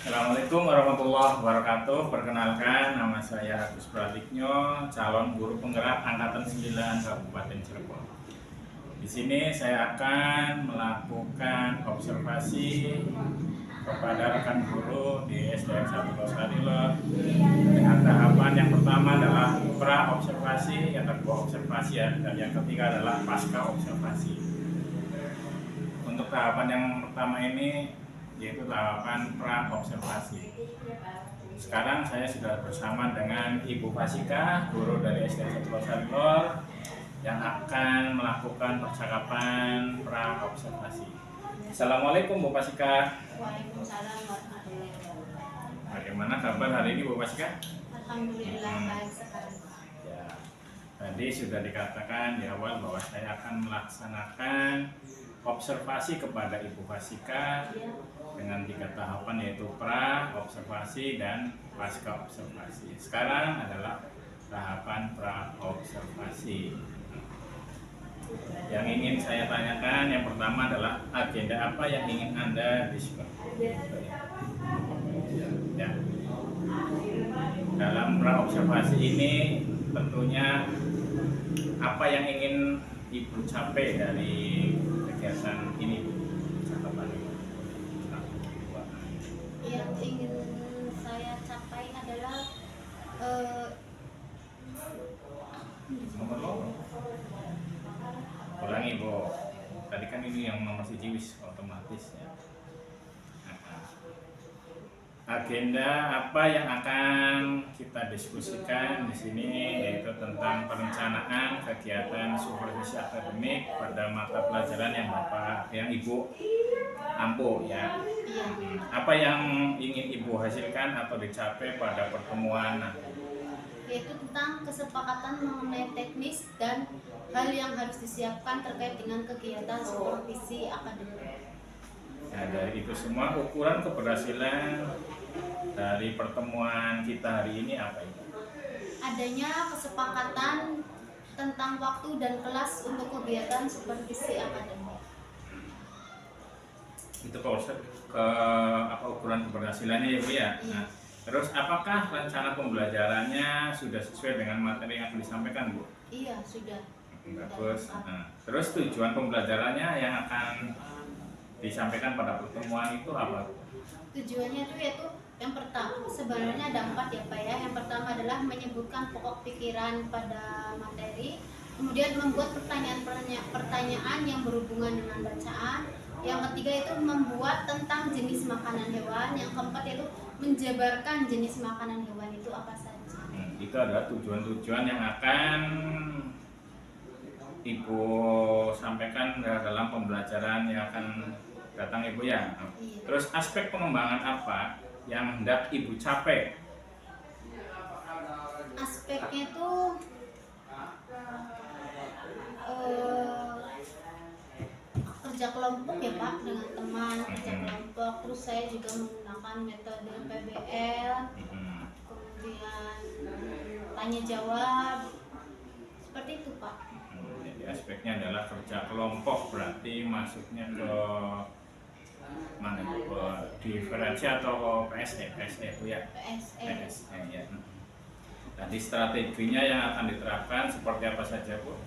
Assalamualaikum warahmatullahi wabarakatuh. Perkenalkan, nama saya Agus Pratikno, calon guru penggerak angkatan 9 Kabupaten Cirebon. Di sini saya akan melakukan observasi kepada rekan guru di SDN 1 Losarilo dengan tahapan yang pertama adalah pra observasi, yang kedua observasi dan yang ketiga adalah pasca observasi. Untuk tahapan yang pertama ini yaitu tahapan pra observasi. Sekarang saya sudah bersama dengan Ibu Fasika, guru dari SDN 1 Losarilo, yang akan melakukan percakapan pra observasi. Assalamualaikum Bu Fasika. Waalaikumsalam warahmatullahi wabarakatuh. Bagaimana kabar hari ini Bu Fasika? Alhamdulillah baik sekali. Ya, tadi sudah dikatakan di awal bahwa saya akan melaksanakan observasi kepada Ibu Fasika dengan 3 tahapan, yaitu pra observasi dan pasca observasi. Sekarang adalah tahapan pra observasi. Yang ingin saya tanyakan yang pertama adalah agenda apa yang ingin Anda diskusikan. Ya. Dalam pra observasi ini tentunya apa yang ingin Ibu capai dari kegiatan ini, Bu? Yang ingin saya capai adalah ulangi Bu, tadi kan ini yang nomor wis otomatis ya. Agenda apa yang akan kita diskusikan di sini yaitu tentang perencanaan kegiatan supervisi akademik pada mata pelajaran yang Ibu ampuh ya. Apa yang ingin Ibu hasilkan atau dicapai pada pertemuan nanti? yaitu tentang kesepakatan mengenai teknis dan hal yang harus disiapkan terkait dengan kegiatan supervisi akademik. Nah, dari itu semua ukuran keberhasilan dari pertemuan kita hari ini apa itu? Adanya kesepakatan tentang waktu dan kelas untuk kegiatan supervisi akademik. Itu apa ukuran keberhasilannya ya Bu ya? Nah, terus apakah rencana pembelajarannya sudah sesuai dengan materi yang akan disampaikan Bu? Iya, sudah. Bagus. Nah, terus tujuan pembelajarannya yang akan disampaikan pada pertemuan itu apa? Tujuannya itu yaitu yang pertama, sebenarnya ada 4 ya Pak ya. Yang pertama adalah menyebutkan pokok pikiran pada materi, kemudian membuat pertanyaan yang berhubungan dengan bacaan. Yang ketiga itu membuat tentang jenis makanan hewan. Yang keempat yaitu menjabarkan jenis makanan hewan itu apa saja. Itu adalah tujuan-tujuan yang akan Ibu sampaikan dalam pembelajaran yang akan datang Ibu ya. Iya. Terus aspek pengembangan apa yang hendak Ibu capai? Aspeknya itu kerja kelompok ya Pak, dengan teman kerja kelompok. Terus saya juga menggunakan metode PBL, kemudian tanya jawab, seperti itu Pak. Jadi aspeknya adalah kerja kelompok, berarti masuknya ke mana Bu? Ke diferensi atau PSE Bu ya? PSE ya. Tadi strateginya yang akan diterapkan seperti apa saja Bu?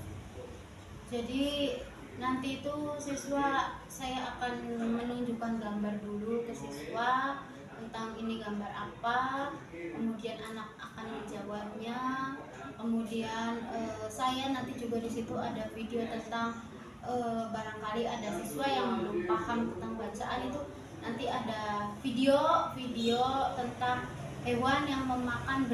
Jadi nanti itu siswa, saya akan menunjukkan gambar dulu ke siswa tentang ini gambar apa, kemudian anak akan menjawabnya, kemudian saya nanti juga di situ ada video tentang barangkali ada siswa yang belum paham tentang bacaan, itu nanti ada video tentang hewan yang memakan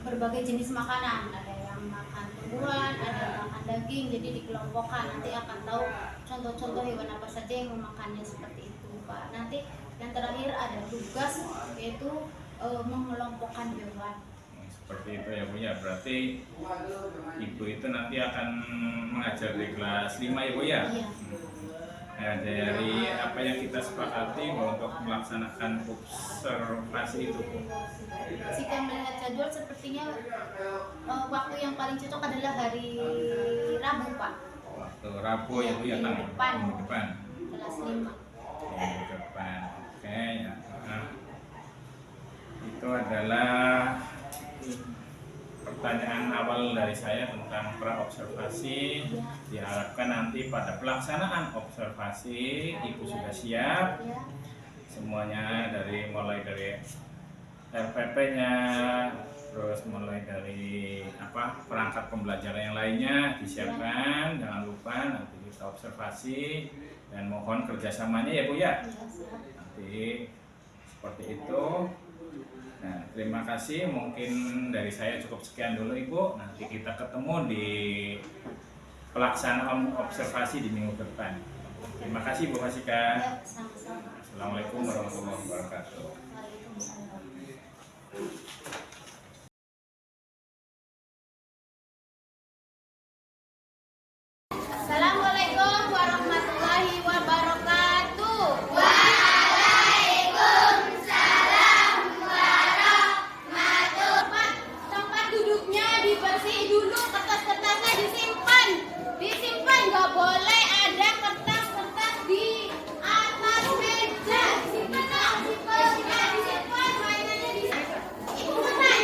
berbagai jenis makanan. Ada yang makan tumbuhan, ada yang makan daging, jadi dikelompokkan. Nanti akan tahu contoh-contoh hewan apa saja yang memakannya, seperti itu Pak. Nanti yang terakhir ada tugas yaitu mengelompokkan hewan. Seperti itu ya Bu ya. Berarti Ibu itu nanti akan mengajar di kelas 5 ya Bu ya? Iya. Nah, dari apa yang kita sepakati untuk melaksanakan observasi itu Bu? Jika melihat jadwal sepertinya waktu yang paling cocok adalah hari Rabu Pak. Waktu Rabu ya Bu ya, Minggu depan. Minggu depan. Kelas 5. Minggu depan. Oke. Ya. Nah, itu adalah pertanyaan awal dari saya tentang praobservasi. Diharapkan nanti pada pelaksanaan observasi Ibu sudah siap Ya. semuanya, mulai dari RPP-nya, terus mulai dari perangkat pembelajaran yang lainnya disiapkan. Jangan lupa nanti kita observasi dan mohon kerjasamanya ya Bu ya. Ya, siap. Nanti seperti itu. Nah, terima kasih. Mungkin dari saya cukup sekian dulu Ibu. Nanti kita ketemu di pelaksanaan observasi di minggu depan. Terima kasih Bu Fasika. Ya, sama-sama. Assalamualaikum warahmatullahi wabarakatuh. Waalaikumsalam. Assalamualaikum warahmatullahi wabarakatuh. Tempat duduknya dibersihin dulu, kertas-kertasnya disimpan. Disimpan, nggak boleh ada kertas-kertas di atas meja. Disimpan, Kak. Disimpan, mainannya disimpan. Ibu mana?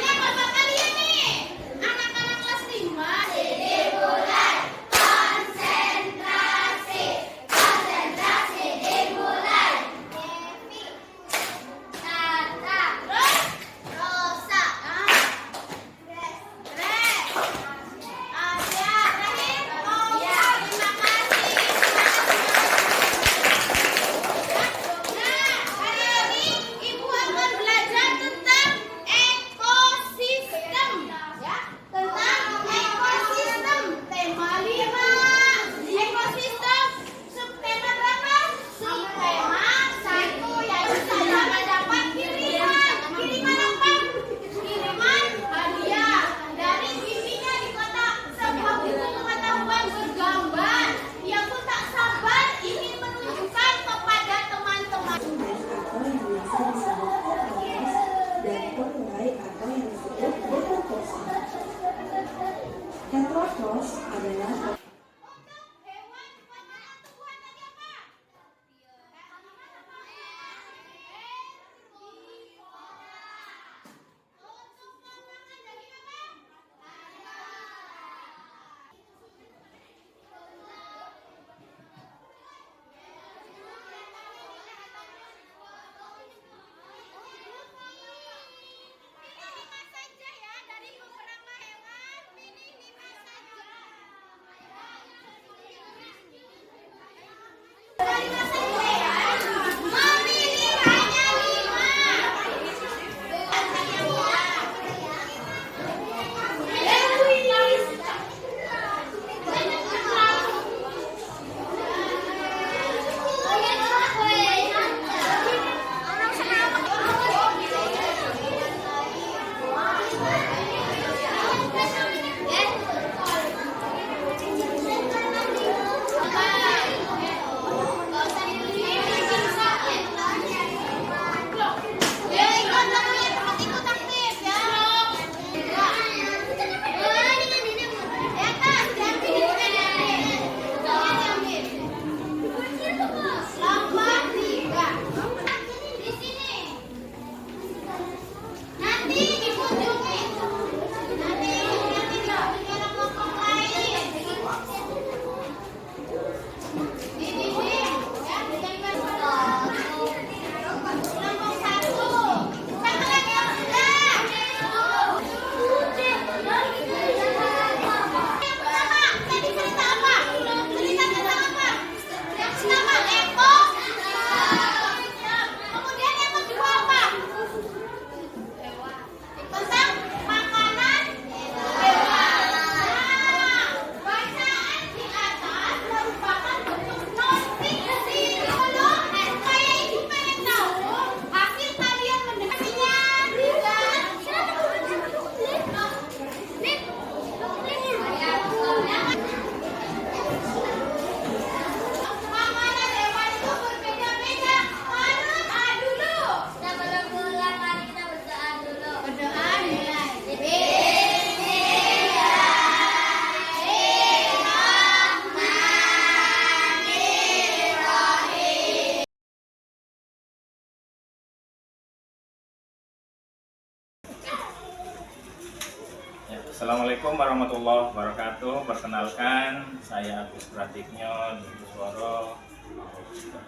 Assalamualaikum warahmatullahi wabarakatuh. Perkenalkan, saya Agus Pratiknyo, Suworo,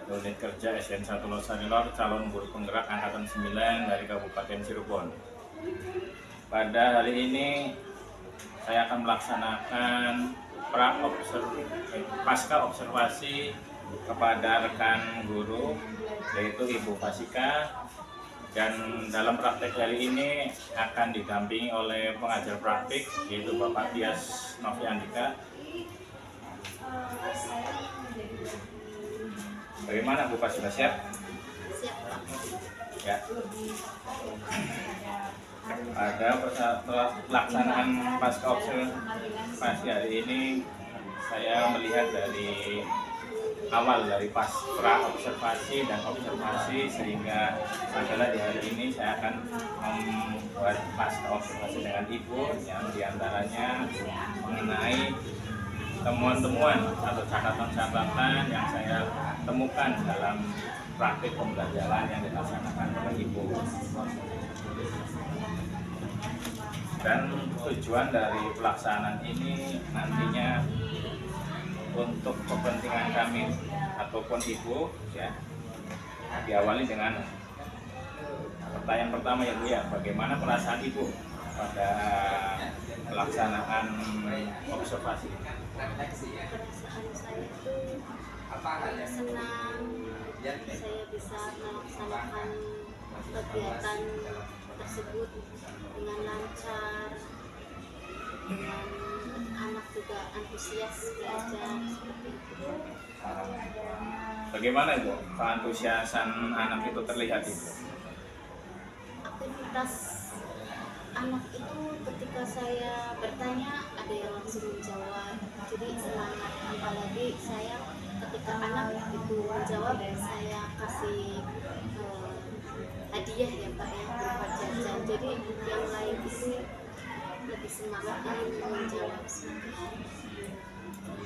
unit kerja SN 1 Losanilor, calon guru penggerak angkatan 9 dari Kabupaten Cirebon. Pada hari ini saya akan melaksanakan pasca observasi kepada rekan guru, yaitu Ibu Fasika. Dan dalam praktek kali ini akan didampingi oleh pengajar praktik, yaitu Bapak Tias Novi Andika. Bagaimana Bu Pas, sudah siap? Siap, Pak. Ya. Pada pelaksanaan pasca observasi hari ini, saya melihat dari awal dari pra observasi dan observasi sehingga sampailah di hari ini saya akan membuat pasca observasi dengan Ibu, yang diantaranya mengenai temuan-temuan atau catatan-catatan yang saya temukan dalam praktik pembelajaran yang dilaksanakan oleh Ibu. Dan tujuan dari pelaksanaan ini nantinya untuk kepentingan kami ataupun Ibu, ya, diawali dengan pertanyaan pertama, ya Bu, ya, bagaimana perasaan Ibu pada pelaksanaan observasi? Perasaan saya itu senang saya bisa melaksanakan kegiatan tersebut dengan lancar, dengan anak juga antusias belajar seperti itu. Bagaimana Ibu keantusiasan anak itu terlihat Ibu? Aktivitas anak itu ketika saya bertanya ada yang langsung menjawab, jadi semangat. Apalagi saya ketika anak itu menjawab, saya kasih hadiah, ya Pak, ya, berupa jajan. Jadi yang lain itu lebih semangat ingin menjawab.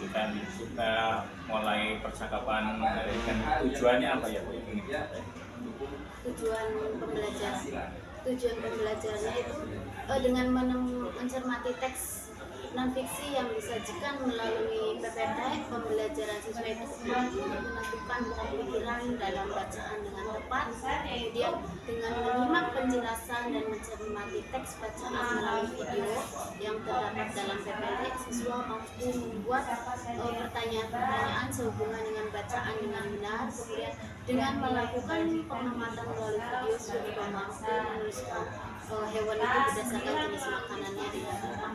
Kita mulai percakapan dari tujuannya apa ya Bu? Tujuan pembelajarannya itu dengan mencermati teks non-fiksi yang disajikan melalui PPT. Pembelajaran siswa itu mampu menentukan pemikiran dalam bacaan dengan tepat, kemudian dengan menyimak penjelasan dan mencermati teks bacaan melalui video yang terdapat dalam PPT, siswa mampu membuat pertanyaan-pertanyaan sehubungan dengan bacaan dengan benar. Kemudian dengan melakukan pengamatan melalui video, siswa juga mampu menuliskan hewan itu berdasarkan jenis makanannya di dalam.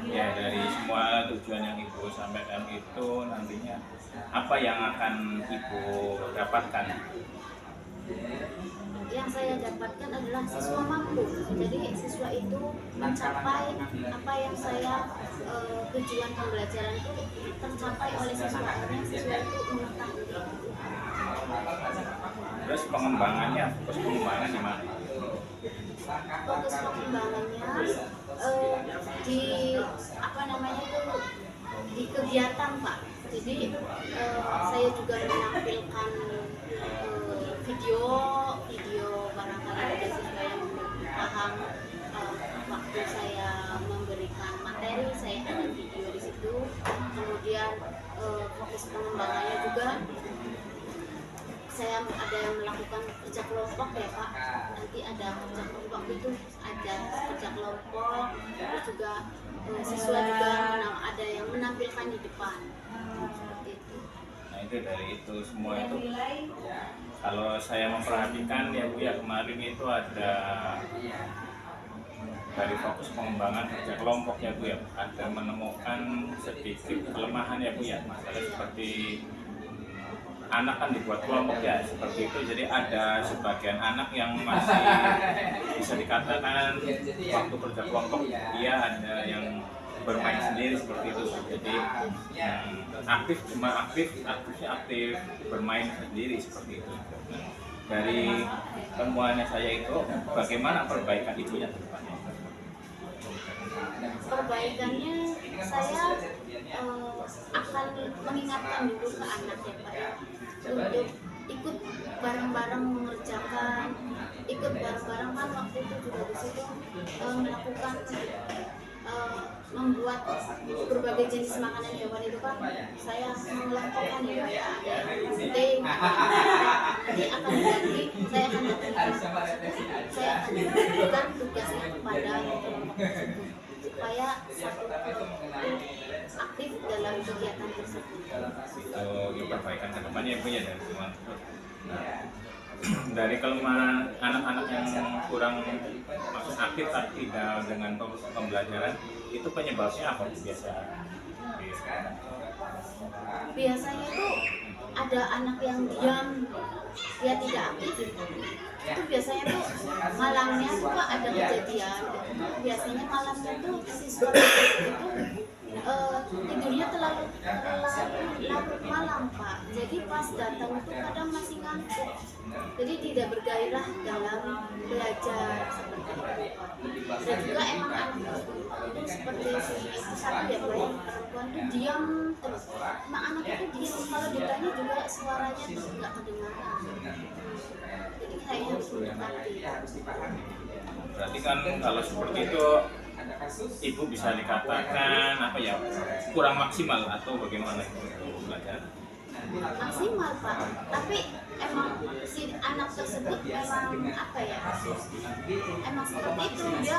Ya, dari semua tujuan yang Ibu sampaikan itu nantinya apa yang akan Ibu dapatkan? Yang saya dapatkan adalah siswa mampu. Jadi siswa itu mencapai apa yang saya tujuan pembelajaran itu tercapai oleh siswa. Siswa itu mengetahui. Terus pengembangannya, fokus pengembangan di mana? Fokus pengembangannya di di kegiatan, Pak. Jadi saya juga menampilkan video barangkali ada siswa yang belum paham, waktu saya memberikan materi saya ada video di situ. Kemudian fokus pengembangannya juga saya ada yang melakukan kerja kelompok, ya Pak. Nanti ada kerja kelompok itu, ada kerja kelompok, terus juga siswa juga ada yang menampilkan di depan seperti itu. Nah, itu dari itu semua itu kalau saya memperhatikan ya Bu, ya, kemarin itu ada dari fokus pengembangan kerja kelompok, ya Bu, ya, ada menemukan sedikit kelemahan, ya Bu, ya, masalah seperti anak kan dibuat kelompok, ya, seperti itu. Jadi ada sebagian anak yang masih bisa dikatakan waktu kerja kelompok dia ada yang bermain sendiri seperti itu. Jadi aktifnya aktif bermain sendiri seperti itu. Dari temuannya saya itu, bagaimana perbaikan Ibunya ke depannya? Perbaikannya saya akan mengingatkan dulu ke anak, ya Pak, untuk ikut bareng-bareng mengerjakan, ikut bareng-bareng kan waktu itu juga di situ melakukan membuat berbagai jenis makanan hewan itu kan saya mengelompokkan ya, ada yang penting, nanti akan diganti, saya akan berikan tugasnya kepada kelompok tersebut supaya satu aktif dalam kegiatan tersebut. Itu perbaikan ke depannya Bu ya dari semua. Nah, dari kelemahan anak-anak yang kurang maksud aktif tapi tidak dengan pembelajaran itu penyebabnya apa biasa? Biasanya itu ada anak yang diam, dia tidak aktif, itu biasanya tuh malamnya suka ada kejadian. Biasanya malamnya tuh siswa itu tidurnya terlalu larut malam Pak, jadi pas datang itu kadang masih ngantuk, jadi tidak bergairah dalam belajar seperti itu Pak. Dan juga emang anak itu seperti si itu satu ya Pak, yang perempuan tuh diam terus, emang anak itu diam, kalau ditanya juga suaranya tuh nggak kedengaran, jadi kayaknya harus mendekati. Berarti kan kalau seperti itu Ibu bisa dikatakan apa ya, kurang maksimal atau bagaimana itu belajar? Maksimal Pak, tapi emang si anak tersebut memang apa ya, emang seperti itu dia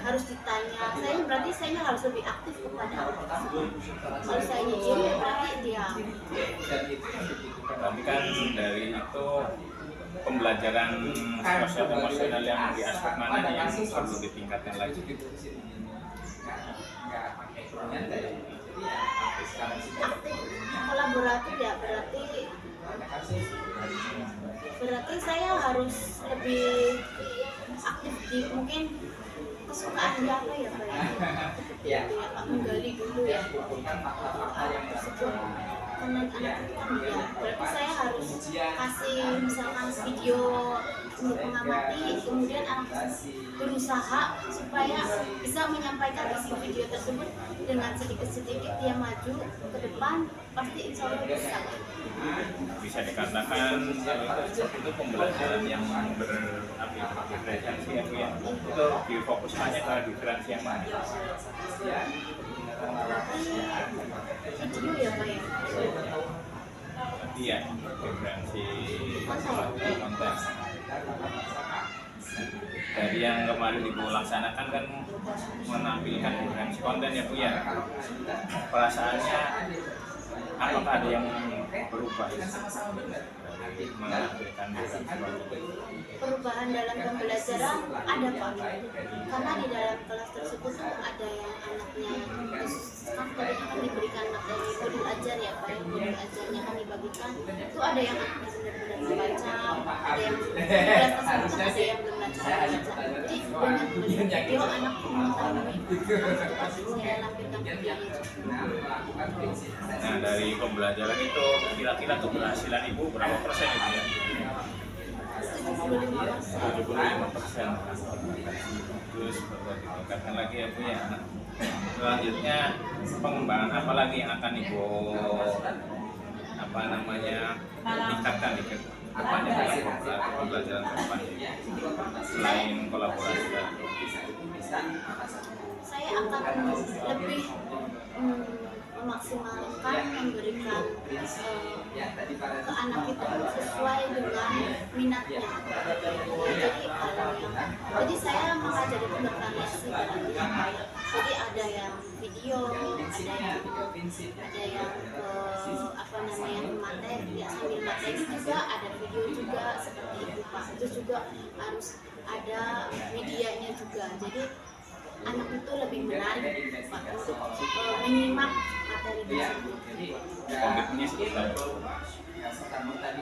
harus ditanya. Saya berarti saya harus lebih aktif kepada anak tersebut. Kalau saya diam berarti dia. Tapi kan dari itu pembelajaran sosial emosional yang di aspek mana nih yang perlu ditingkatkan lagi? Aktif kolaboratif ya, berarti saya harus lebih aktif di mungkin kesukaan dia apa ya Pak ya, menggali dulu ya anak tersebut, karena anak itu kan dia, berarti saya harus kasih misalkan video untuk mengamati, kemudian anak tersebut berusaha supaya bisa menyampaikan isi video tersebut dengan sedikit-sedikit dia maju ke depan, pasti insya Allah Bisa dikatakan itu pembelajaran yang berdiferensiasi ya Bu ya. Itu difokuskannya ke diferensi yang mana? video ya Pak ya. Iya, diferensi konten. Dari yang kemarin Ibu laksanakan kan menampilkan diferensi konten ya Bu ya. Perasaannya apakah ada yang berubah menampilkan diferensi konten? Perubahan dalam pembelajaran ada Pak, karena di dalam kelas tersebut tuh ada yang anaknya kan tadinya kan diberikan materi modul ajar ya Pak, yang modul ajarnya kan dibagikan itu ada yang anaknya benar-benar membaca, ada yang kelas tersebut kan ada yang membaca, jadi dengan video anak mengetahui pasti saya lampirkan videonya. Nah dari pembelajaran itu kira-kira keberhasilan Ibu berapa persen Ibu ya? 75%. Terus ditingkatkan lagi ya Bu ya. Selanjutnya pengembangan apa lagi yang akan Ibu tingkatkan di depannya dalam pembelajaran ke depan selain kolaborasi tadi? Saya akan lebih memaksimalkan memberikan ke anak itu sesuai dengan minatnya. Jadi saya mengajari pendekatan leksi jadi ada yang video, ada yang materi ya, sambil materi juga ada video juga seperti itu Pak. Itu juga harus ada medianya juga. Jadi anak itu lebih menarik Pak untuk menyimak materi tersebut. Komitmennya seperti apa?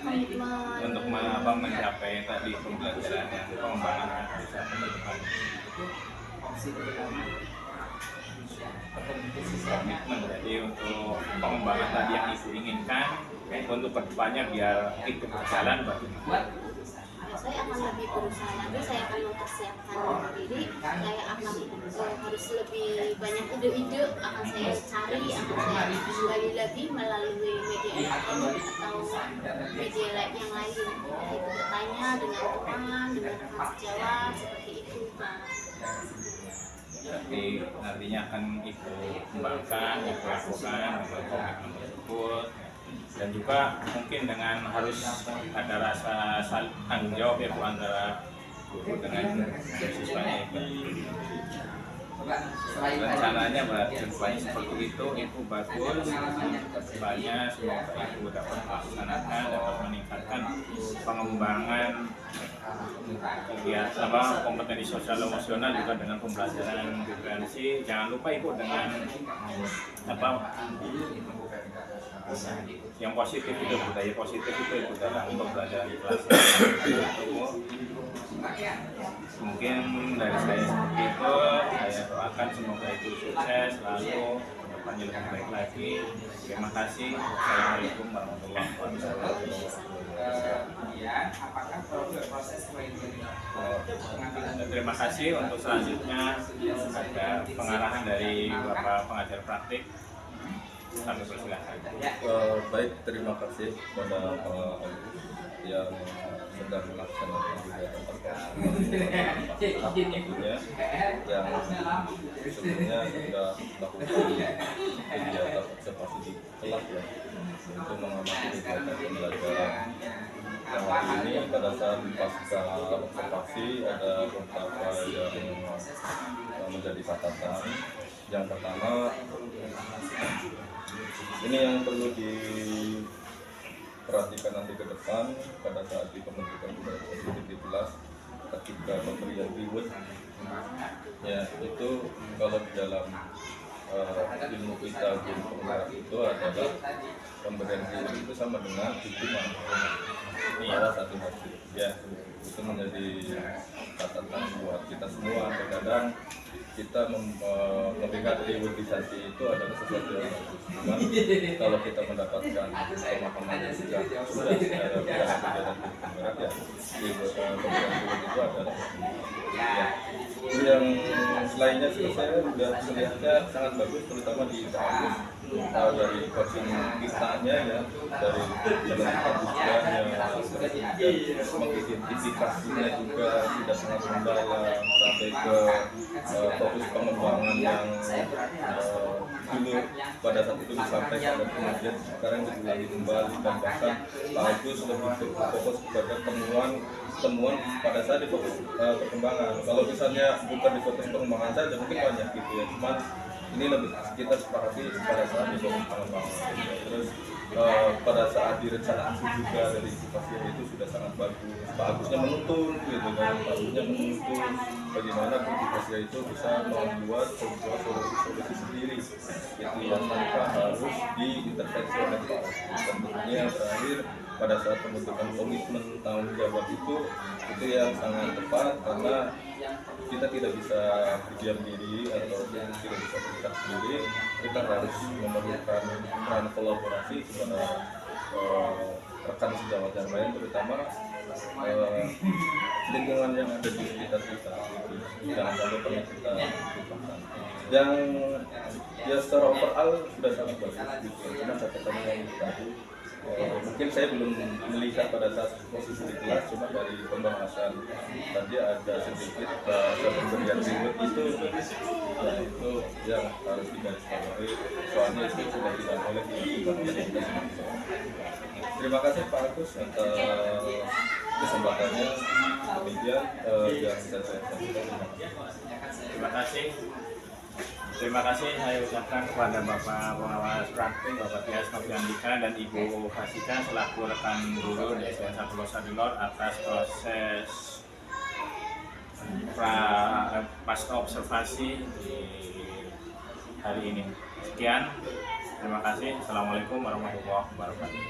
Komitmen Untuk mencapai tadi pembelajaran yang pengembangan yang bisa menentukan komitmen jadi untuk pengembangan tadi yang Ibu inginkan untuk kedepannya biar itu berjalan bagaimana? Saya akan lebih berusaha lagi, saya akan mempersiapkan diri, saya akan harus lebih banyak ide-ide, akan saya cari, akan saya gali lagi melalui media elektronik atau media yang lain, itu bertanya dengan teman, dengan teman sejawat, seperti itu Pak. Jadi nantinya akan Ibu kembangkan, Ibu lakukan dengan komitmen tersebut. Dan juga mungkin dengan harus ada rasa tanggung jawab ya Bu antara guru dengan siswanya itu. Rencananya kedepannya seperti itu bagus. Kedepannya semoga Ibu dapat melaksanakan, dapat meningkatkan pengembangan kegiatan kompetensi sosial emosional juga dengan pembelajaran diferensi. Jangan lupa Ibu dengan yang positif itu, budaya positif itu Ibu dalam pembelajaran di kelas. Mungkin dari saya seperti itu, saya doakan semoga itu sukses selalu, kedepannya lebih baik lagi. Terima kasih. Assalamualaikum warahmatullahi wabarakatuh. Terima kasih. Untuk selanjutnya ada pengarahan dari Bapak pengajar praktik. Kami persilahkan. Baik, terima kasih kepada Pak yang sedang melaksanakan tentunya yang sebelumnya sudah melakukan kegiatan observasi di kelas ya untuk mengamati kegiatan pembelajaran. Yang hari ini pada saat pasca observasi ada beberapa yang menjadi catatan. Yang pertama, ini yang perlu diperhatikan nanti ke depan pada saat di pembentukan budaya positif di kelas ketika pemberian reward ya itu kalau di dalam ilmu kita guru penggerak itu adalah pemberian reward itu sama dengan hukuman salah satu hasil ya itu menjadi catatan buat kita semua. Kadang kita melihat rewardisasi itu adalah sesuatu yang bagus. Cuman kalau kita mendapatkan pemahaman yang sudah dalam kegiatan penggerak ya pemberian itu adalah ya. Yang selainnya sih saya sudah melihatnya sangat bagus, terutama di kampus dari coaching kitanya ya, dari penelitian bukunya, mengidentifikasinya juga tidak sangat mendalam sampai ke fokus pengembangan yang dulu pada saat itu disampaikan dan kemudian sekarang diulangi kembali dan bahkan Pak Agus lebih fokus kepada temuan pada saat di fokus perkembangan. Kalau misalnya bukan di fokus pengembangan saja mungkin banyak gitu ya, cuman ini lebih kita sepakati pada saat di fokus pengembangan. Terus pada saat direncanakan juga dari situasi itu sudah sangat bagus. Pak Agusnya menuntun gitu kan, Pak Agusnya menuntun bagaimana Budikasya itu bisa membuat sebuah solusi sendiri itu yang tanpa harus diintervensi oleh Pak Agus. Dan tentunya yang terakhir pada saat pembentukan komitmen tanggung jawab itu yang sangat tepat karena kita tidak bisa berdiam diri atau tidak bisa bergerak sendiri. Kita harus memerlukan peran kolaborasi kepada rekan sejawat yang lain, terutama lingkungan yang ada di sekitar kita. Jangan sampai pernah kita lupakan. Yang ya secara overall sudah sangat bagus. Cuma catatan yang tadi mungkin saya belum melihat pada saat posisi di kelas, cuma dari pembahasan tadi ada sedikit pemberian reward itu ya itu yang harus digarisbawahi, soalnya itu sudah tidak boleh dilakukan. Terima kasih Pak Agus atas kesempatannya. Demikian yang saya sampaikan. Terima kasih. Terima kasih saya ucapkan kepada Bapak Pengawas Praktik, Bapak Tias Noviandika dan Ibu Fasika selaku rekan guru di SDN 1 Losa di Lor atas proses pasca observasi di hari ini. Sekian, terima kasih. Assalamualaikum warahmatullahi wabarakatuh.